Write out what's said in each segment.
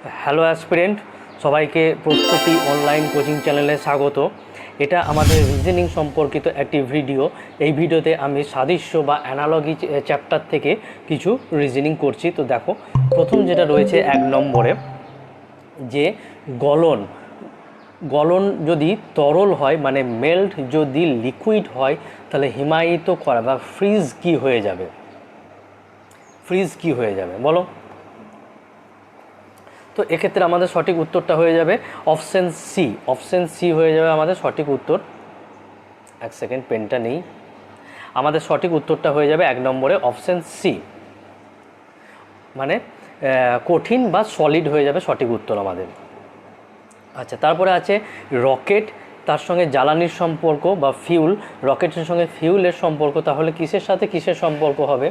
Hello aspirant, সবাইকে প্রস্তুতি online coaching চ্যানেলে স্বাগত। এটা আমাদের রিজনিং সম্পর্কিত একটি ভিডিও। এই ভিডিওতে আমি সাদৃশ্য বা অ্যানালজি চ্যাপ্টার থেকে কিছু রিজনিং করছি। তো দেখো, প্রথম যেটা রয়েছে 1 নম্বরে, যে গলন গলন যদি তরল হয়, মানে মেল্ট যদি লিকুইড হয়, তাহলে হিমায়িত করা বা ফ্রিজ কি হয়ে যাবে? ফ্রিজ কি হয়ে যাবে বলো? তো এক্ষেত্রে আমাদের সঠিক উত্তরটা হয়ে যাবে অপশান সি। অপশান সি হয়ে যাবে আমাদের সঠিক উত্তর। এক সেকেন্ড, পেনটা নেই। আমাদের সঠিক উত্তরটা হয়ে যাবে 1 নম্বরে অপশান সি, মানে কঠিন বা সলিড হয়ে যাবে সঠিক উত্তর আমাদের। আচ্ছা, তারপরে আছে রকেট, তার সঙ্গে জ্বালানির সম্পর্ক বা ফিউল। রকেটের সঙ্গে ফিউলের সম্পর্ক, তাহলে কিসের সাথে কিসের সম্পর্ক হবে?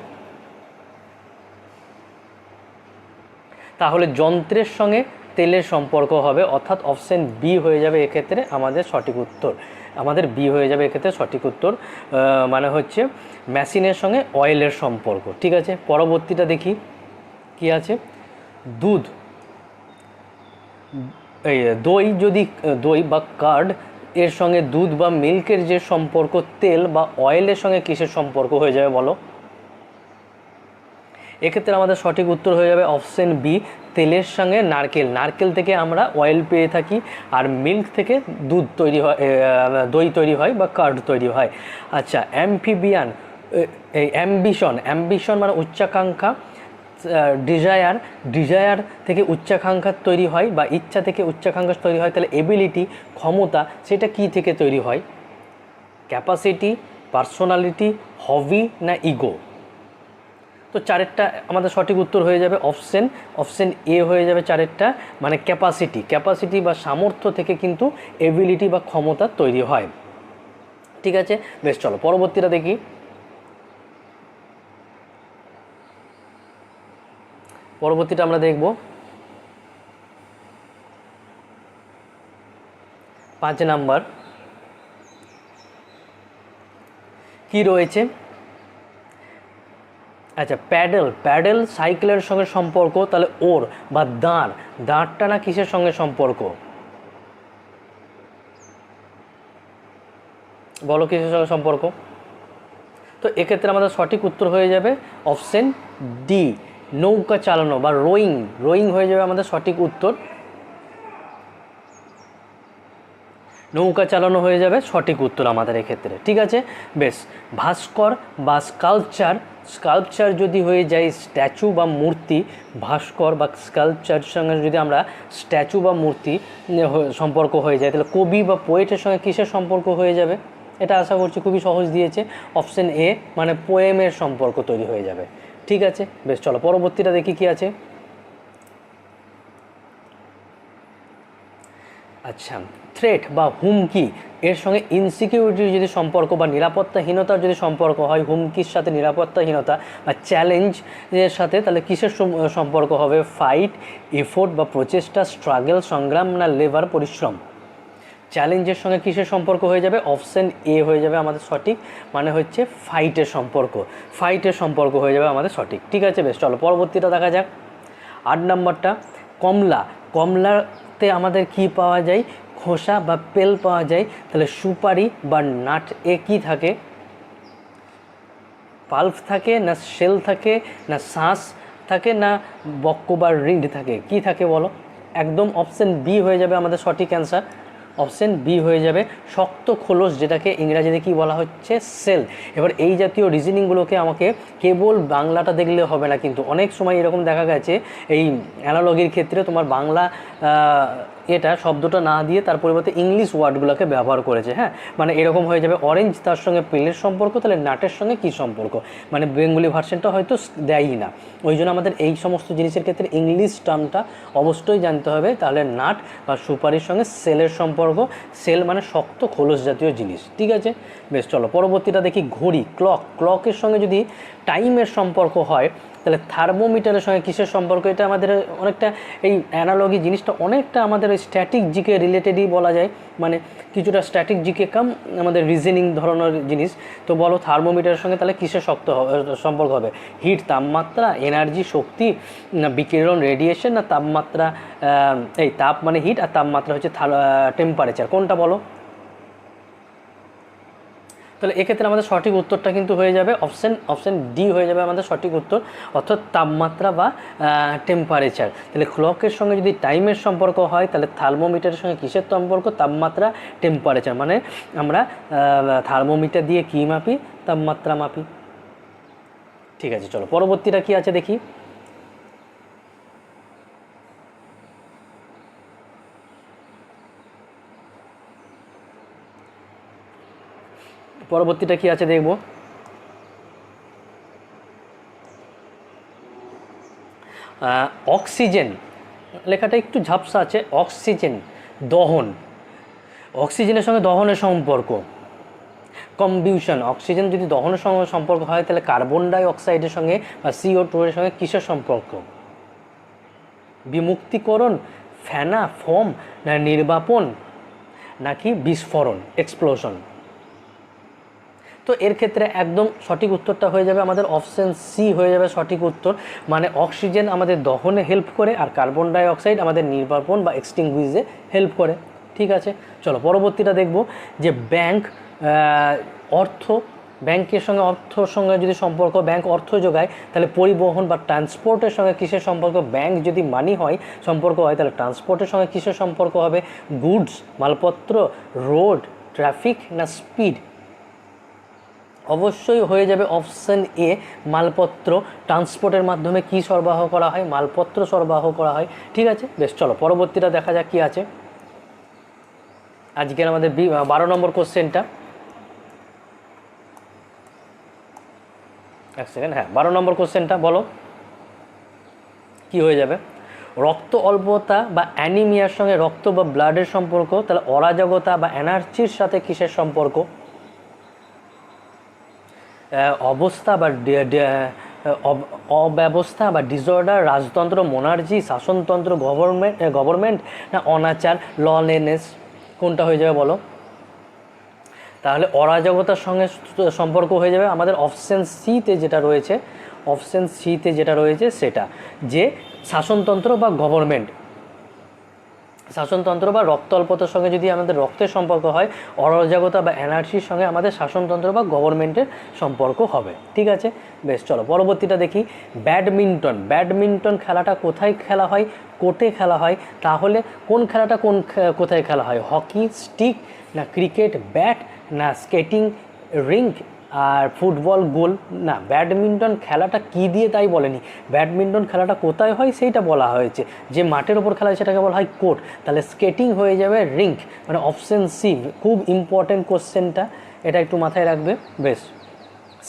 তাহলে যন্ত্রের সঙ্গে তেলের সম্পর্ক হবে, অর্থাৎ অপশান বি হয়ে যাবে এক্ষেত্রে আমাদের সঠিক উত্তর। আমাদের বি হয়ে যাবে এক্ষেত্রে সঠিক উত্তর, মানে হচ্ছে মেশিনের সঙ্গে অয়েলের সম্পর্ক। ঠিক আছে, পরবর্তীটা দেখি কি আছে। দুধ, এই দই, যদি দই বা কার্ড এর সঙ্গে দুধ বা মিল্কের যে সম্পর্ক, তেল বা অয়েলের সঙ্গে কিসের সম্পর্ক হয়ে যাবে বলো? এক্ষেত্রে আমাদের সঠিক উত্তর হয়ে যাবে অপশান বি, তেলের সঙ্গে নারকেল। নারকেল থেকে আমরা অয়েল পেয়ে থাকি, আর মিল্ক থেকে দুধ তৈরি হয়, দই তৈরি হয় বা কার্ড তৈরি হয়। আচ্ছা, অ্যাম্ফিবিয়ান, এই অ্যাম্বিশন মানে উচ্চাকাঙ্ক্ষা। ডিজায়ার থেকে উচ্চাকাঙ্ক্ষা তৈরি হয় বা ইচ্ছা থেকে উচ্চাকাঙ্ক্ষা তৈরি হয়। তাহলে এবিলিটি, ক্ষমতা, সেটা কি থেকে তৈরি হয়? ক্যাপাসিটি, পার্সোনালিটি, হবি না ইগো? তো চারেরটা আমাদের সঠিক উত্তর হয়ে যাবে অপশান এ হয়ে যাবে চারেরটা, মানে ক্যাপাসিটি বা সামর্থ্য থেকে কিন্তু এবিলিটি বা ক্ষমতা তৈরি হয়। ঠিক আছে, বেশ, চলো পরবর্তীটা দেখি। পরবর্তীটা আমরা দেখব 5 নাম্বার কি রয়েছে। আচ্ছা, প্যাডেল সাইকেলের সঙ্গে সম্পর্ক, তাহলে ওর বা দাঁড়টা না কিসের সঙ্গে সম্পর্ক বলো? কিসের সঙ্গে সম্পর্ক? তো এক্ষেত্রে আমাদের সঠিক উত্তর হয়ে যাবে অপশান ডি, নৌকা চালানো বা রোয়িং হয়ে যাবে আমাদের সঠিক উত্তর। নৌকা চালানো হয়ে যাবে সঠিক উত্তর আমাদের এক্ষেত্রে। ঠিক আছে, বেশ। ভাস্কর বা স্কাল্পচার যদি হয়ে যায় স্ট্যাচু বা মূর্তি, ভাস্কর বা স্কাল্পচারের সঙ্গে যদি আমরা স্ট্যাচু বা মূর্তি সম্পর্ক হয়ে যায়, তাহলে কবি বা পোয়েটের সঙ্গে কিসের সম্পর্ক হয়ে যাবে? এটা আশা করছি খুবই সহজ দিয়েছে। অপশান এ, মানে পোয়েমের সম্পর্ক তৈরি হয়ে যাবে। ঠিক আছে, বেশ, চলো পরবর্তীটা দেখি কি আছে। আচ্ছা, থ্রেট বা হুমকি এর সঙ্গে ইনসিকিউরিটির যদি সম্পর্ক বা নিরাপত্তাহীনতার যদি সম্পর্ক হয়, হুমকির সাথে নিরাপত্তাহীনতা বা চ্যালেঞ্জের সাথে, তাহলে কিসের সম্পর্ক হবে? ফাইট, এফোর্ট বা প্রচেষ্টা, স্ট্রাগল সংগ্রাম না লেবার পরিশ্রম? চ্যালেঞ্জের সঙ্গে কিসের সম্পর্ক হয়ে যাবে? অপশান এ হয়ে যাবে আমাদের সঠিক, মানে হচ্ছে ফাইটের সম্পর্ক হয়ে যাবে আমাদের সঠিক। ঠিক আছে, বেশ, চলো পরবর্তীটা দেখা যাক। 8 নম্বরটা, কমলাতে আমাদের কি পাওয়া যায়? খোসা বা পেল পাওয়া যায়। তাহলে সুপারি বা নাট এ কি থাকে? পাল্প থাকে না শেল থাকে না শাঁস থাকে না বক্ক বা রিন্ড থাকে? কি থাকে বলো? একদম অপশান বি হয়ে যাবে আমাদের সঠিক অ্যান্সার। অপশান বি হয়ে যাবে শক্ত খোলস, যেটাকে ইংরাজিতে কি বলা হচ্ছে? সেল। এবার এই জাতীয় রিজনিংগুলোকে আমাকে কেবল বাংলাটা দেখলে হবে না, কিন্তু অনেক সময় এরকম দেখা গেছে এই অ্যানালজির ক্ষেত্রে তোমার বাংলা এটা শব্দটা না দিয়ে তার পরিবর্তে ইংলিশ ওয়ার্ডগুলোকে ব্যবহার করেছে। হ্যাঁ, মানে এরকম হয়ে যাবে অরেঞ্জ তার সঙ্গে পেলের সম্পর্ক, তাহলে নাটের সঙ্গে কী সম্পর্ক? মানে বেঙ্গলি ভার্সনটা হয়তো দেয়ই না, ওই জন্য আমাদের এই সমস্ত জিনিসের ক্ষেত্রে ইংলিশ টার্মটা অবশ্যই জানতে হবে। তাহলে নাট বা সুপারির সঙ্গে সেলের সম্পর্ক, সেল মানে শক্ত খোলস জাতীয় জিনিস। ঠিক আছে, বেশ, চলো পরবর্তীটা দেখি। ঘড়ি, ক্লকের সঙ্গে যদি টাইমের সম্পর্ক হয় তাহলে থার্মোমিটারের সঙ্গে কিসের সম্পর্ক? এটা আমাদের অনেকটা এই অ্যানালজি জিনিসটা অনেকটা আমাদের ওই স্ট্যাটিক জিকে রিলেটেডই বলা যায়, মানে কিছুটা স্ট্যাটিক জিকে কাম আমাদের রিজনিং ধরনের জিনিস। তো বলো থার্মোমিটারের সঙ্গে তাহলে কিসের সম্পর্ক হবে? হিট তাপমাত্রা, এনার্জি শক্তি, না বিকিরণ রেডিয়েশন, না তাপমাত্রা, এই তাপ মানে হিট আর তাপমাত্রা হচ্ছে টেম্পারেচার, কোনটা বলো? তাহলে এক্ষেত্রে আমাদের সঠিক উত্তরটা কিন্তু হয়ে যাবে অপশন ডি হয়ে যাবে আমাদের সঠিক উত্তর, অর্থাৎ তাপমাত্রা বা টেম্পারেচার। তাহলে ক্লকের সঙ্গে যদি টাইমের সম্পর্ক হয় তাহলে থার্মোমিটারের সঙ্গে কিসের সম্পর্ক? তাপমাত্রা টেম্পারেচার, মানে আমরা থার্মোমিটার দিয়ে কী মাপি? তাপমাত্রা মাপি। ঠিক আছে, চলো পরবর্তীটা কি আছে দেখি। পরবর্তীটা কি আছে দেখব। অক্সিজেন, লেখাটা একটু ঝাপসা আছে। অক্সিজেন দহন, অক্সিজেনের সঙ্গে দহনের সম্পর্ক কম্বিউশন। অক্সিজেন যদি দহনের সঙ্গে সম্পর্ক হয় তাহলে কার্বন ডাই অক্সাইডের সঙ্গে বা CO2 এর সঙ্গে কিসের সম্পর্ক? বিমুক্তিকরণ, ফেনা ফোম, না নির্বাপন, নাকি বিস্ফোরণ এক্সপ্লোশন? তো এর ক্ষেত্রে একদম সঠিক উত্তরটা হয়ে যাবে আমাদের অপশন সি হয়ে যাবে সঠিক উত্তর, মানে অক্সিজেন আমাদের দহনে হেল্প করে আর কার্বন ডাই অক্সাইড আমাদের নির্বাপন বা এক্সটিংগুইশে হেল্প করে। ঠিক আছে, চলো পরবর্তীটা দেখব যে ব্যাংক অর্থ, ব্যাংকের সঙ্গে অর্থর সঙ্গে যদি সম্পর্ক, ব্যাংক অর্থ যোগায় তাহলে পরিবহন বা ট্রান্সপোর্টের সঙ্গে কিসের সম্পর্ক? ব্যাংক যদি মানি হয় সম্পর্ক হয় তাহলে ট্রান্সপোর্টের সঙ্গে কিসের সম্পর্ক হবে? গুডস মালপত্র, রোড, ট্রাফিক, না স্পিড? অবশ্যই হয়ে যাবে অপশন এ মালপত্র। ট্রান্সপোর্টের মাধ্যমে কি সরবরাহ করা হয়? মালপত্র সরবরাহ করা হয়। ঠিক আছে, বেশ চলো পরবর্তীটা দেখা যাক কি আছে আজকের আমাদের 12 নম্বর কোশ্চেনটা। এক সেকেন্ড, হ্যাঁ 12 নম্বর কোশ্চেনটা বলো কি হয়ে যাবে। রক্ত অল্পতা বা অ্যানিমিয়ার সঙ্গে রক্ত বা ব্লাডের সম্পর্ক, তাহলে অরাজকতা বা এনার্জির সাথে কিসের সম্পর্ক? অবস্থা বা অব্যবস্থা বা ডিসঅর্ডার, রাজতন্ত্র মোনার্জি, শাসনতন্ত্র গভর্নমেন্ট, না অনাচার লনেস? কোনটা হয়ে যাবে বলো? তাহলে অরাজকতার সঙ্গে সম্পর্ক হয়ে যাবে আমাদের অপশন সিতে যেটা রয়েছে, অপশন সিতে যেটা রয়েছে সেটা, যে শাসনতন্ত্র বা গভর্নমেন্ট, শাসনতন্ত্র বা রক্ত অল্পতার সঙ্গে যদি আমাদের রক্তের সম্পর্ক হয়, অরাজকতা বা এনার্জির সঙ্গে আমাদের শাসনতন্ত্র বা গভর্নমেন্টের সম্পর্ক হবে। ঠিক আছে, বেশ চলো পরবর্তীটা দেখি। ব্যাডমিন্টন, ব্যাডমিন্টন খেলাটা কোথায় খেলা হয়? কোর্টে খেলা হয়। তাহলে কোন খেলাটা কোথায় খেলা হয়? হকি স্টিক, না ক্রিকেট ব্যাট, না স্কেটিং রিঙ্ক, আর ফুটবল গোল? না, ব্যাডমিন্টন খেলাটা কি দিয়ে তাই বলেনি, ব্যাডমিন্টন খেলাটা কোথায় হয় সেইটা বলা হয়েছে। যে মাঠের ওপর খেলা হয় সেটাকে বলা হয় কোর্ট। তাহলে স্কেটিং হয়ে যাবে রিঙ্ক, মানে অপশন সি। খুব ইম্পর্টেন্ট কোশ্চেনটা, এটা একটু মাথায় রাখবে। বেশ,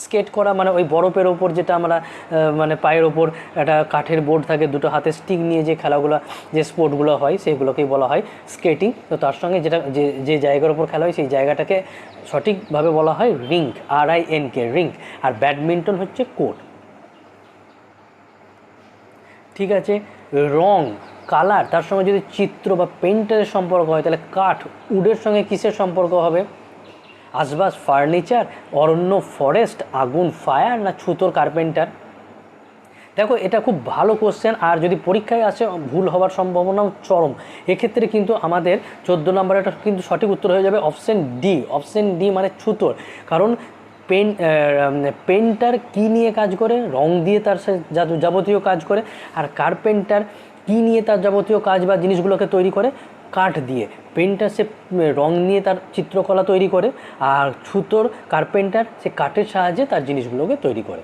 স্কেট করা মানে ওই বরফের ওপর যেটা আমরা মানে পায়ের ওপর একটা কাঠের বোর্ড থাকে, দুটো হাতে স্টিক নিয়ে যে খেলাগুলো, যে স্পোর্টগুলো হয় সেইগুলোকেই বলা হয় স্কেটিং। তো তার সঙ্গে যেটা যে জায়গার ওপর খেলা হয় সেই জায়গাটাকে সঠিকভাবে বলা হয় রিঙ্ক, RINK রিঙ্ক। আর ব্যাডমিন্টন হচ্ছে কোর্ট। ঠিক আছে, রং কালার তার সঙ্গে যদি চিত্র বা পেন্টারের সম্পর্ক হয় তাহলে কাঠ উডের সঙ্গে কিসের সম্পর্ক হবে? আসবাস ফার্নিচার, অরণ্য ফরেস্ট, আগুন ফায়ার, না ছুতোর কার্পেন্টার? দেখো এটা খুব ভালো কোশ্চেন, আর যদি পরীক্ষায় আসে ভুল হওয়ার সম্ভাবনাও চরম। এক্ষেত্রে কিন্তু আমাদের 14 নম্বরটা কিন্তু সঠিক উত্তর হয়ে যাবে অপশন ডি। অপশন ডি মানে ছুতোর, কারণ পেন্টার কি নিয়ে কাজ করে? রং দিয়ে তার যাবতীয় কাজ করে। আর কার্পেন্টার কি নিয়ে তার যাবতীয় কাজ বা জিনিসগুলোকে তৈরি করে? কাঠ দিয়ে। পেন্টার সে রং নিয়ে তার চিত্রকলা তৈরি করে, আর ছুতোর কার্পেন্টার সে কাঠের সাহায্যে তার জিনিসগুলোকে তৈরি করে।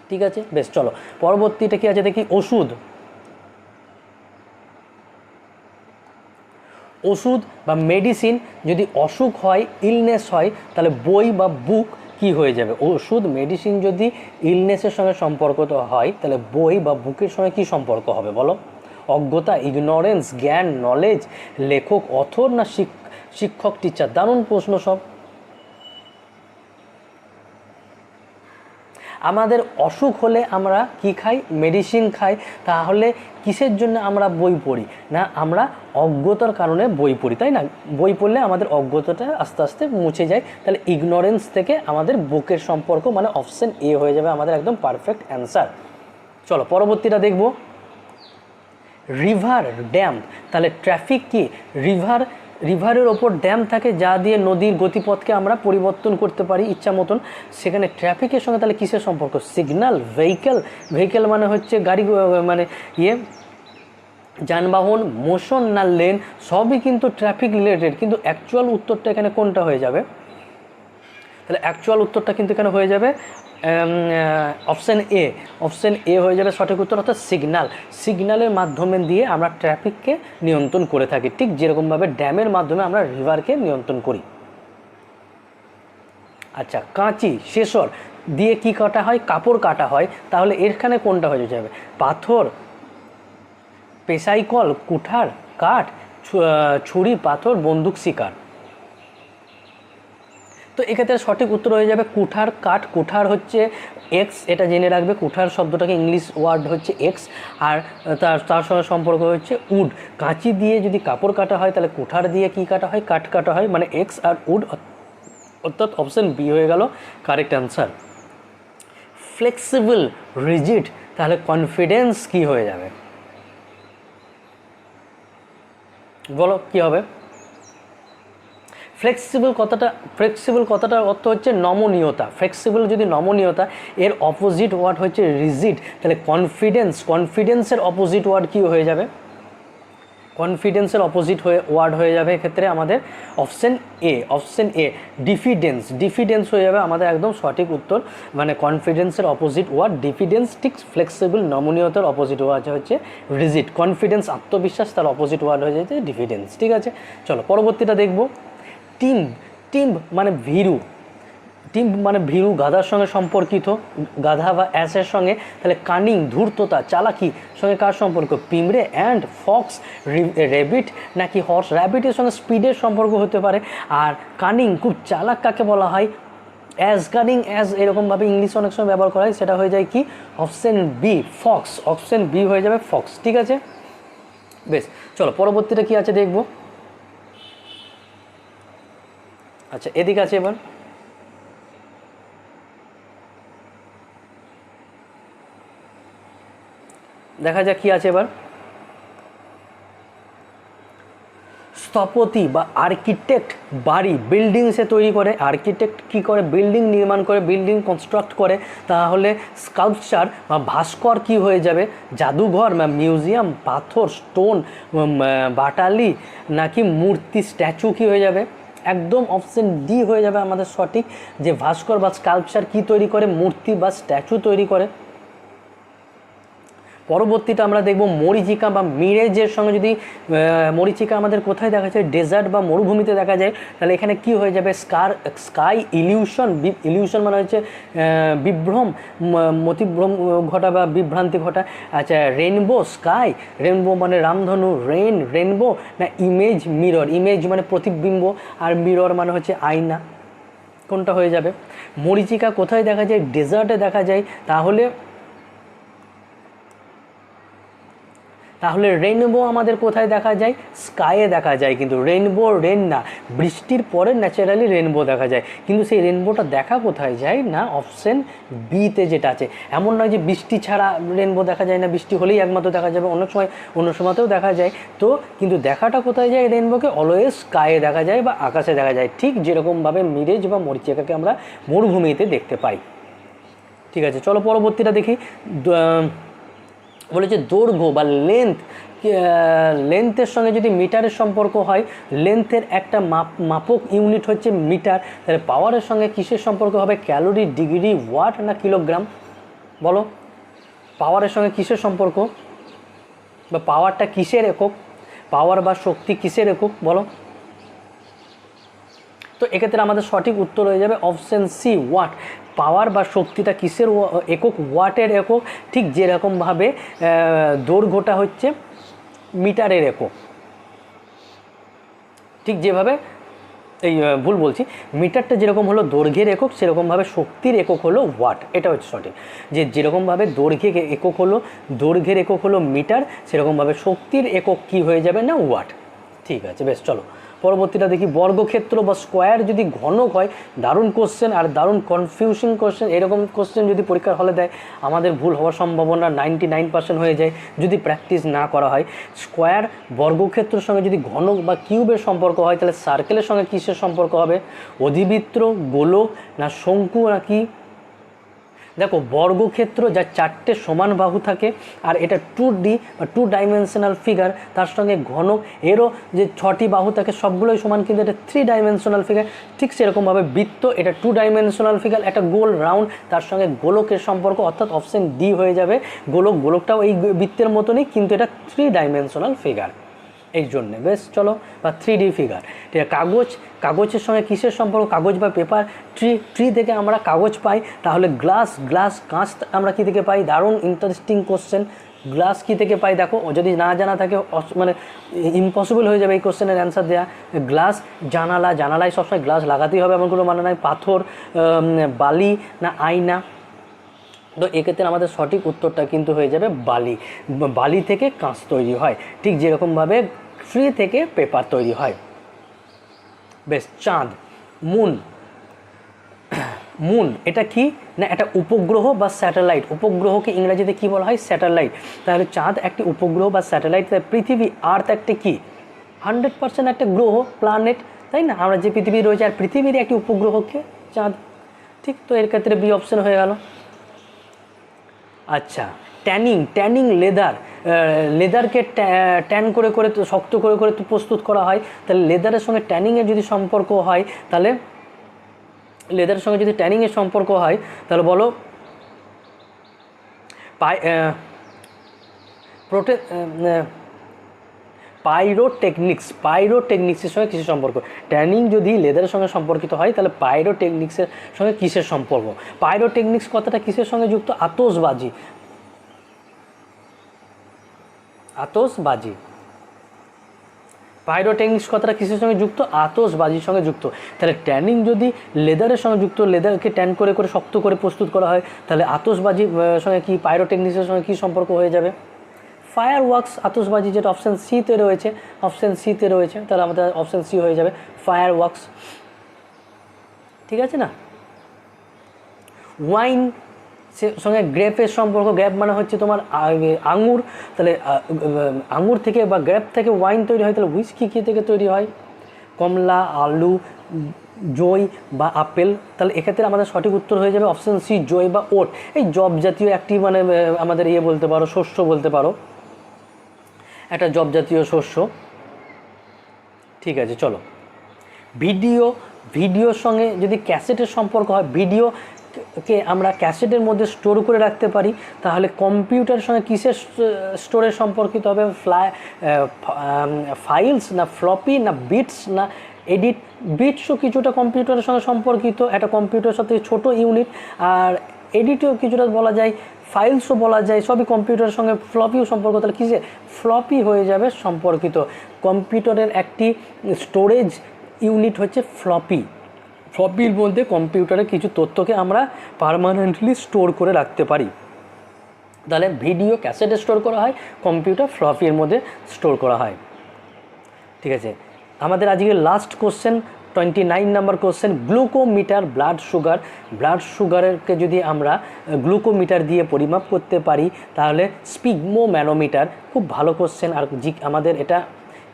ঠিক আছে, বেশ চলো পরবর্তীটা কি আছে দেখি। ওষুধ, ওষুধ বা মেডিসিন যদি অসুখ হয়, ইলনেস হয়, তাহলে বই বা বুক কি হয়ে যাবে? ওষুধ মেডিসিন যদি ইলনেসের সঙ্গে সম্পর্কিত হয় তাহলে বই বা বুকের সঙ্গে কি সম্পর্ক হবে বলো? অজ্ঞতা, ইগনোরেন্স, জ্ঞান নলেজ, লেখক অথর, না শিক্ষক টিচার? দারুণ প্রশ্ন সব। আমাদের অসুখ হলে আমরা কি খাই? মেডিসিন খাই। তাহলে কিসের জন্য আমরা বই পড়ি? না আমরা অজ্ঞতার কারণে বই পড়ি, তাই না? বই পড়লে আমাদের অজ্ঞতাটা আস্তে আস্তে মুছে যায়। তাহলে ইগনোরেন্স থেকে আমাদের বুকের সম্পর্ক, মানে অপশন এ হয়ে যাবে আমাদের একদম পারফেক্ট অ্যান্সার। চলো পরবর্তীটা দেখব, রিভার ড্যাম। তাহলে ট্রাফিক কি? রিভারের ওপর ড্যাম থাকে যা দিয়ে নদীর গতিপথকে আমরা পরিবর্তন করতে পারি ইচ্ছা মতন। সেখানে ট্রাফিকের সঙ্গে তাহলে কিসের সম্পর্ক? সিগন্যাল, ভেহিকেল মানে হচ্ছে গাড়ি, মানে যানবাহন, মোশন না লেন, সবই কিন্তু ট্রাফিক রিলেটেড। কিন্তু অ্যাকচুয়াল উত্তরটা এখানে কোনটা হয়ে যাবে? তাহলে অ্যাকচুয়াল উত্তরটা কিন্তু এখানে হয়ে যাবে অপশান এ হয়ে যাবে সঠিক উত্তর, অর্থাৎ সিগন্যালের মাধ্যমে দিয়ে আমরা ট্রাফিককে নিয়ন্ত্রণ করে থাকি, ঠিক যেরকমভাবে ড্যামের মাধ্যমে আমরা রিভারকে নিয়ন্ত্রণ করি। আচ্ছা, কাঁচি, শেষর দিয়ে কি কাটা হয়? কাপড় কাটা হয়। তাহলে এখানে কোনটা হয়ে যাবে? পাথর, পেশাইকল, কুঠার, কাঠ, ছুরি, পাথর, বন্দুক, শিকার। তো এক্ষেত্রে সঠিক উত্তর হয়ে যাবে কুঠার, কাঠ। কুঠার হচ্ছে এক্স, এটা জেনে রাখবে। কুঠার শব্দটাকে ইংলিশ ওয়ার্ড হচ্ছে এক্স, আর তার সঙ্গে সম্পর্ক হচ্ছে উড। কাঁচি দিয়ে যদি কাপড় কাটা হয়, তাহলে কুঠার দিয়ে কি কাটা হয়? কাঠ কাটা হয়, মানে এক্স আর উড, অর্থাৎ অপশন বি হয়ে গেল কারেক্ট অ্যান্সার। ফ্লেক্সিবল, রিজিড, তাহলে কনফিডেন্স কি হয়ে যাবে? বলো কি হবে? ফ্লেক্সিবল কথাটার অর্থ হচ্ছে নমনীয়তা। ফ্লেক্সিবল যদি নমনীয়তা, এর অপোজিট ওয়ার্ড হচ্ছে রিজিড। তাহলে কনফিডেন্সের অপোজিট ওয়ার্ড কি হয়ে যাবে? কনফিডেন্সের অপোজিট ওয়ার্ড হয়ে যাবে এক্ষেত্রে আমাদের অপশন এ ডিফিডেন্স হয়ে যাবে আমাদের একদম সঠিক উত্তর। মানে কনফিডেন্সের অপোজিট ওয়ার্ড ডিফিডেন্স, ঠিক ফ্লেক্সিবল নমনীয়তার অপোজিট ওয়ার্ড হচ্ছে রিজিড। কনফিডেন্স আত্মবিশ্বাস, তার অপোজিট ওয়ার্ড হয়ে যাচ্ছে ডিফিডেন্স। ঠিক আছে, চলো পরবর্তীটা দেখব। টিম্ব মানে ভীরু। টিম্ব মানে ভীরু, গাধার সঙ্গে সম্পর্কিত, গাধা বা অ্যাসের সঙ্গে। তাহলে কানিং, ধূর্ততা, চালাকি সঙ্গে কার সম্পর্ক? পিঁমড়ে, অ্যান্ড, ফক্স, র্যাবিট নাকি হর্স? র্যাবিটের সঙ্গে স্পিডের সম্পর্ক হতে পারে। আর কানিং, খুব চালাক কাকে বলা হয়? কানিং, এরকমভাবে ইংলিশ অনেক সময় ব্যবহার করা হয়, সেটা হয়ে যায় কি? Option B, fox. Option B হয়ে যাবে ফক্স। ঠিক আছে, বেশ, চলো পরবর্তীটা কি আছে দেখব। আচ্ছা, এদিকে আছে, এবার দেখা যাক কি আছে এবার। স্থপতি বা আর্কিটেক্ট বাড়ি, বিল্ডিংসে তৈরি করে। আর্কিটেক্ট কি করে? বিল্ডিং নির্মাণ করে, বিল্ডিং কনস্ট্রাক্ট করে। তাহলে স্কাল্পচার বা ভাস্কর কি হয়ে যাবে? জাদুঘর বা মিউজিয়াম, পাথর, স্টোন, বাটালি নাকি মূর্তি, স্ট্যাচু কি হয়ে যাবে? একদম অপশন ডি হয়ে যাবে আমাদের সঠিক, যে ভাস্কর বা স্কাল্পচার কি তৈরি করে? মূর্তি বা স্ট্যাচু তৈরি করে। পরবর্তীটা আমরা দেখব মরীচিকা বা মিরেজের সঙ্গে। যদি মরীচিকা আমাদের কোথায় দেখা যায়? ডেজার্ট বা মরুভূমিতে দেখা যায়। তাহলে এখানে কি হয়ে যাবে? স্কাই ইলিউশন মানে হচ্ছে বিভ্রম, মতিভ্রম ঘটা বা বিভ্রান্তি ঘটা। আচ্ছা, রেনবো, স্কাই, রেনবো মানে রামধনু, রেনবো না মিরর মানে প্রতিবিম্ব, আর মিরর মানে হচ্ছে আয়না। কোনটা হয়ে যাবে? মরীচিকা কোথায় দেখা যায়? ডেজার্টে দেখা যায়। তাহলে রেনবো আমাদের কোথায় দেখা যায়? স্কাইয়ে দেখা যায়। কিন্তু রেনবো না, বৃষ্টির পরে ন্যাচারালি রেনবো দেখা যায়। কিন্তু সেই রেনবোটা দেখা কোথায় যায়? না অপশন বিতে যেটা আছে। এমন নয় যে বৃষ্টি ছাড়া রেনবো দেখা যায় না, বৃষ্টি হলেই একমাত্র দেখা যাবে, অন্য সময়তেও দেখা যায়। তো কিন্তু দেখাটা কোথায় যায় রেনবোকে? অলওয়েজ স্কাইয়ে দেখা যায় বা আকাশে দেখা যায়, ঠিক যেরকমভাবে মিরেজ বা মরীচিকাকে আমরা মরুভূমিতে দেখতে পাই। ঠিক আছে, চলো পরবর্তীটা দেখি। বলেছে দৈর্ঘ্য বা লেন্থের সঙ্গে যদি মিটারের সম্পর্ক হয়, লেন্থের একটা মাপক ইউনিট হচ্ছে মিটার। তাহলে পাওয়ারের সঙ্গে কিসের সম্পর্ক হবে? ক্যালোরি, ডিগ্রি, ওয়াট না কিলোগ্রাম? বলো, পাওয়ারের সঙ্গে কিসের সম্পর্ক, বা পাওয়ারটা কিসের একক? পাওয়ার বা শক্তি কিসের একক? বলো। তো এক্ষেত্রে আমাদের সঠিক উত্তর হয়ে যাবে অপশন সি, ওয়াট। পাওয়ার বা শক্তিটা কিসের একক? ওয়াটের একক। ঠিক যেরকমভাবে দৈর্ঘ্যটা হচ্ছে মিটারের একক, ঠিক যেভাবে এই ভুল বলছি, মিটারটা যেরকম হলো দৈর্ঘ্যের একক, সেরকমভাবে শক্তির একক হলো ওয়াট, এটা হচ্ছে সঠিক। যে যেরকমভাবে দৈর্ঘ্যের একক হলো, দৈর্ঘ্যের একক হলো মিটার, সেরকমভাবে শক্তির একক কি হয়ে যাবে না ওয়াট। ঠিক আছে, বেশ, চলো পরবর্তীটা দেখি। বর্গক্ষেত্র বা স্কোয়ার যদি ঘনক হয়, দারুণ কোশ্চেন আর দারুণ কনফিউশন কোশ্চেন। এরকম কোশ্চেন যদি পরীক্ষার হলে দেয়, আমাদের ভুল হওয়ার সম্ভাবনা 99% হয়ে যায় যদি প্র্যাকটিস না করা হয়। স্কোয়ার বর্গক্ষেত্রের সঙ্গে যদি ঘনক বা কিউবের সম্পর্ক হয়, তাহলে সার্কেলের সঙ্গে কিসের সম্পর্ক হবে? অধিবৃত্ত, গোলক, না শঙ্কু, না কি? দেখো, বর্গক্ষেত্র যার 4টে সমান বাহু থাকে, আর এটা 2D বা 2 ডাইমেনশনাল ফিগার, তার সঙ্গে ঘনক এরও যে 6টি বাহু থাকে সবগুলোই সমান, কিন্তু এটা 3 ডাইমেনশনাল ফিগার। ঠিক সেরকমভাবে বৃত্ত, এটা 2 ডাইমেনশনাল ফিগার, একটা গোল রাউন্ড, তার সঙ্গে গোলকের সম্পর্ক, অর্থাৎ অপশন ডি হয়ে যাবে গোলক। গোলকটাও এই বৃত্তের মতনই, কিন্তু এটা 3 ডাইমেনশনাল ফিগার, এই জন্যে। বেশ, চলো, বা 3D ফিগার। ঠিক আছে, কাগজ, কাগজের সঙ্গে কিসের সম্পর্ক? কাগজ বা পেপার। ট্রি থেকে আমরা কাগজ পাই, তাহলে গ্লাস, কাঁচ আমরা কী থেকে পাই? দারুণ ইন্টারেস্টিং কোশ্চেন। গ্লাস কী থেকে পাই? দেখো, যদি না জানা থাকে মানে ইম্পসিবল হয়ে যাবে এই কোশ্চেনের অ্যান্সার দেওয়া। গ্লাস, জানালায় সবসময় গ্লাস লাগাতেই হবে এমন কোনো মানে নাই। পাথর, বালি, না আয়না? তো এক্ষেত্রে আমাদের সঠিক উত্তরটা কিন্তু হয়ে যাবে বালি। বালি থেকে কাঁচ তৈরি হয়, ঠিক যেরকমভাবে ট্রি থেকে পেপার তৈরি হয়। বেশ, চাঁদ, মুন এটা কি না? এটা উপগ্রহ বা স্যাটেলাইট। উপগ্রহকে ইংরেজিতে কি বলা হয়? স্যাটেলাইট। তাহলে চাঁদ একটি উপগ্রহ বা স্যাটেলাইট। পৃথিবী, আর্থ একটা কি? 100% একটা গ্রহ, প্ল্যানেট, তাই না? আমরা যে পৃথিবী রয়েছে, আর পৃথিবীর একটি উপগ্রহকে চাঁদ। ঠিক, তো এর ক্ষেত্রে বি অপশন হয়ে গেল। আচ্ছা, ট্যানিং লেদারকে ট্যান করে শক্ত করে প্রস্তুত করা হয়। তাহলে লেদারের সঙ্গে ট্যানিংয়ের যদি সম্পর্ক হয়, তাহলে লেদারের সঙ্গে যদি ট্যানিংয়ের সম্পর্ক হয়, তাহলে বলো পাইরোটেকনিক্সের সঙ্গে কিসের সম্পর্ক? ট্যানিং যদি লেদারের সঙ্গে সম্পর্কিত হয়, তাহলে পাইরোটেকনিক্সের সঙ্গে কিসের সম্পর্ক? পাইরোটেকনিক্স কথাটা কিসের সঙ্গে যুক্ত? আতশবাজি। পাইরোটেকনিক্স কথাটা কিসের সঙ্গে যুক্ত? আতশবাজির সঙ্গে যুক্ত। তাহলে ট্যানিং যদি লেদারের সঙ্গে যুক্ত, লেদারকে ট্যান করে শক্ত করে প্রস্তুত করা হয়, তাহলে আতশবাজির সঙ্গে কি, পাইরোটেকনিক্সের সঙ্গে কী সম্পর্ক হয়ে যাবে? ফায়ার ওয়ার্কস, আতশবাজি, যেটা অপশান সিতে রয়েছে, তাহলে আমাদের অপশান সি হয়ে যাবে ফায়ার ওয়ার্কস। ঠিক আছে না? ওয়াইন সঙ্গে গ্রেপের সম্পর্ক। গ্রেপ মানে হচ্ছে তোমার আঙুর, তাহলে আঙুর থেকে বা গ্রেপ থেকে ওয়াইন তৈরি হয়, তাহলে হুইস্কি কী থেকে তৈরি হয়? কমলা, আলু, জই বা আপেল। তাহলে এক্ষেত্রে আমাদের সঠিক উত্তর হয়ে যাবে অপশান সি, জই বা ওট। এই জব জাতীয় একটি মানে আমাদের বলতে পারো, শস্য বলতে পারো, একটা জব জাতীয় শস্য। ঠিক আছে, চলো। ভিডিওর সঙ্গে যদি ক্যাসেটের সম্পর্ক হয়, ভিডিওকে আমরা ক্যাসেটের মধ্যে স্টোর করে রাখতে পারি, তাহলে কম্পিউটারের সঙ্গে কিসের স্টোরেজ সম্পর্কিত হবে? ফাইলস, না ফ্লপি, না বিটস, না এডিট? বিটসও কিছুটা কম্পিউটারের সঙ্গে সম্পর্কিত, একটা কম্পিউটারের সাথে ছোট ইউনিট। আর এডিটও কিছুটা বলা যায়, ফাইলসও বলা যায়, সবই কম্পিউটারের সঙ্গে। ফ্লপিও সম্পর্ক, তাহলে কিসে? ফ্লপি হয়ে যাবে সম্পর্কিত। কম্পিউটারের একটি স্টোরেজ ইউনিট হচ্ছে ফ্লপির মধ্যে কম্পিউটারের কিছু তথ্যকে আমরা পার্মানেন্টলি স্টোর করে রাখতে পারি। তাহলে ভিডিও ক্যাসেটে স্টোর করা হয়, কম্পিউটার ফ্লপির মধ্যে স্টোর করা হয়। ঠিক আছে, আমাদের আজকে লাস্ট কোশ্চেন, 29 নম্বর কোশ্চেন। গ্লুকোমিটার, ব্লাড সুগারকে যদি আমরা গ্লুকোমিটার দিয়ে পরিমাপ করতে পারি, তাহলে স্পিগমোম্যানোমিটার, খুব ভালো কোশ্চেন, আর আমাদের এটা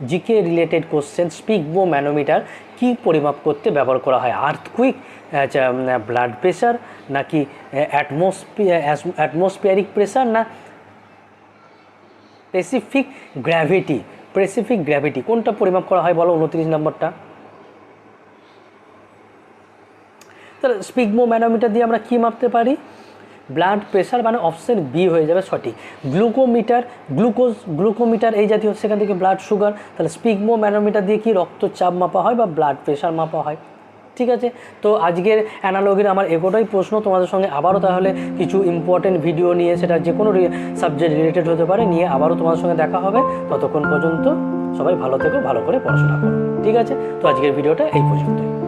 জিকে রিলেটেড কোশ্চেন। স্পিগমোম্যানোমিটার কি পরিমাপ করতে ব্যবহার করা হয়? আর্থকুইক, ব্লাড প্রেশার, নাকি অ্যাটমসফিয়ারিক প্রেশার, না স্পেসিফিক গ্র্যাভিটি? কোনটা পরিমাপ করা হয় বলো? 29 নম্বরটা। তাহলে স্পিগমোম্যানোমিটার দিয়ে আমরা কি মাপতে পারি? ব্লাড প্রেশার, মানে অপশন বি হয়ে যাবে সঠিক। গ্লুকোমিটার এই জাতীয়, সেখান থেকে ব্লাড সুগার। তাহলে স্পিগমোম্যানোমিটার দিয়ে কি রক্তচাপ মাপা হয় বা ব্লাড প্রেশার মাপা হয়। ঠিক আছে, তো আজকের অ্যানালগির আমার এগোটাই প্রশ্ন। তোমাদের সঙ্গে আবারও তাহলে কিছু ইম্পর্টেন্ট ভিডিও নিয়ে, সেটা যে কোনো সাবজেক্ট রিলেটেড হতে পারে, নিয়ে আবারও তোমাদের সঙ্গে দেখা হবে। ততক্ষণ পর্যন্ত সবাই ভালো থেকো, ভালো করে পড়াশোনা করো। ঠিক আছে, তো আজকের ভিডিওটা এই পর্যন্তই।